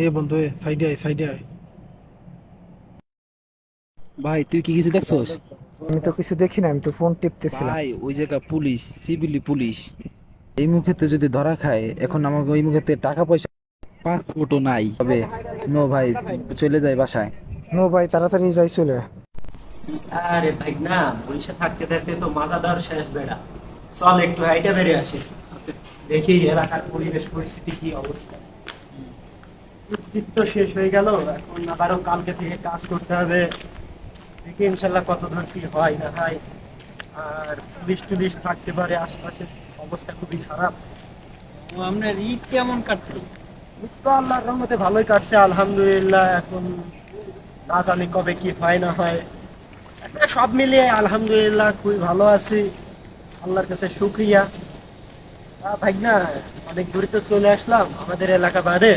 এ বন্ধু, এ সাইডে আয়, সাইডে আয়। ভাই তুই কি কিছু দেখছস? আমি তো কিছু দেখি না, আমি তো ফোন টিপতেছিলাম। ভাই ওই জায়গা পুলিশ, সিভিলি পুলিশ। এই মুখেতে যদি ধরা খায়, এখন আমাকে ওই মুখেতে টাকা পয়সা, পাসপোর্টও নাই তবে। নো ভাই, চলে যায় বাসায়। নো ভাই, তাড়াতাড়ি যাই চলে। আরে ভাই না, বরিশা থাকতে থাকতে তো মাজাদার শেষ বেড়া। চল একটু হাইটা বেড়ে আসি, দেখি এলাকার পরিবেশ পরিস্থিতি কি অবস্থা। ঈদ তো শেষ হয়ে গেল, এখন আবারও কালকে থেকে কাজ করতে হবে। দেখি ইনশাল্লাহ কত দূর কি হয় না হয়। আর পুলিশ টুলিশ থাকতে পারে আশপাশে, অবস্থা খুবই খারাপ। আপনার ঈদ কেমন কাটলো? ঈদ তো আল্লাহর রহমতে ভালোই কাটছে আলহামদুলিল্লাহ। এখন না জানি কবে কি হয় না হয়, একটা সব মিলিয়ে আলহামদুলিল্লাহ খুবই ভালো আছি, আল্লাহর কাছে শুক্রিয়া। ভাই না, অনেক দূরে তো চলে আসলাম, আমাদের এলাকা বাদে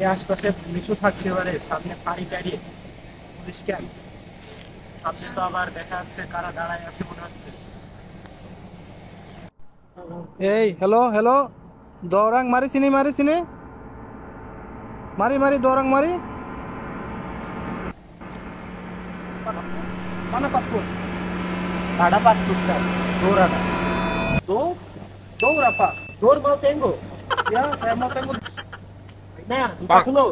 এই আশপাশে পুলিশও থাকতে পারে, সামনে ফাঁড়ি টাড়িয়ে পুলিশ ক্যাম্প, সামনে তো আবার দেখা যাচ্ছে কারা দাঁড়ায় আছে মনে হচ্ছে। এই হ্যালো হ্যালো, দৌরাং মারি চিনি, মারি চিনি, মারি মারি দৌরাং মারি। মানে পাসপোর্ট, কাটা পাসপোর্ট স্যার, দৌড়াটা, দৌড় দৌড়া পা, দৌড় mau tengo, ya saya mau tengo. Nah, buka dulu.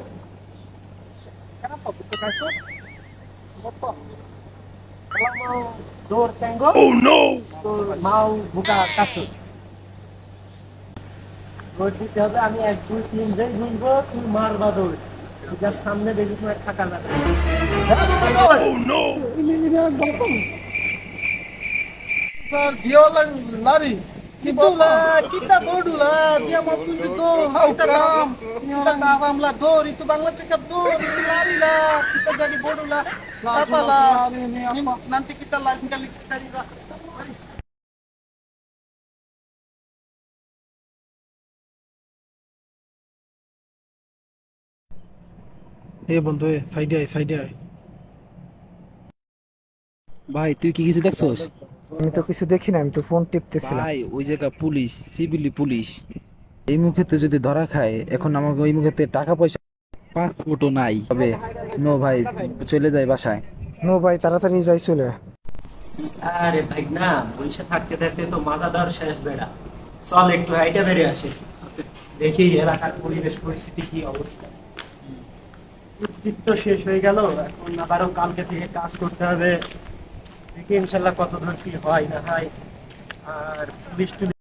Kenapa buka kasut? Apa? Kalau mau door tengo, oh no, mau buka kasut। দৌড় দিতে হবে, আমি 1 2 3 যেই গুনবো তুই মারবা দৌড়, যার সামনে বেশি সময় থাকা যাবে না। Oh no! Sir, dia orang lari. Itulah, kita bodohlah. Dia mau tunjuk dor. Kita paham lah dor. Itu Bangla cakap dor. Itu lari lah. Kita jadi bodoh lah. Apalah. Nanti kita lain kali kita lihat. এ বন্ধু, এ সাইডে আয়, সাইডে আয়। ভাই তুই কি কিছু দেখছস? আমি তো কিছু দেখি না, আমি তো ফোন টিপতেছিলাম। ভাই ওই জায়গা পুলিশ, সিভিলি পুলিশ। এই মুখেতে যদি ধরা খায়, এখন আমাকে ওই মুখেতে টাকা পয়সা, পাসপোর্টও নাই তবে। নো ভাই, চলে যায় বাসায়। নো ভাই, তাড়াতাড়ি যাই চলে। আরে ভাই না, বরিশা থাকতে থাকতে তো মাজাদার শেষ বেড়া। চল একটু হাইটা বেড়ে আসি, দেখি এলাকার পরিবেশ পরিস্থিতি কি অবস্থা। ঈদ তো শেষ হয়ে গেল, এখন আবারও কালকে থেকে কাজ করতে হবে। দেখি ইনশাল্লাহ কত দূর কি হয় না হয়। আর পুলিশ টুলিশ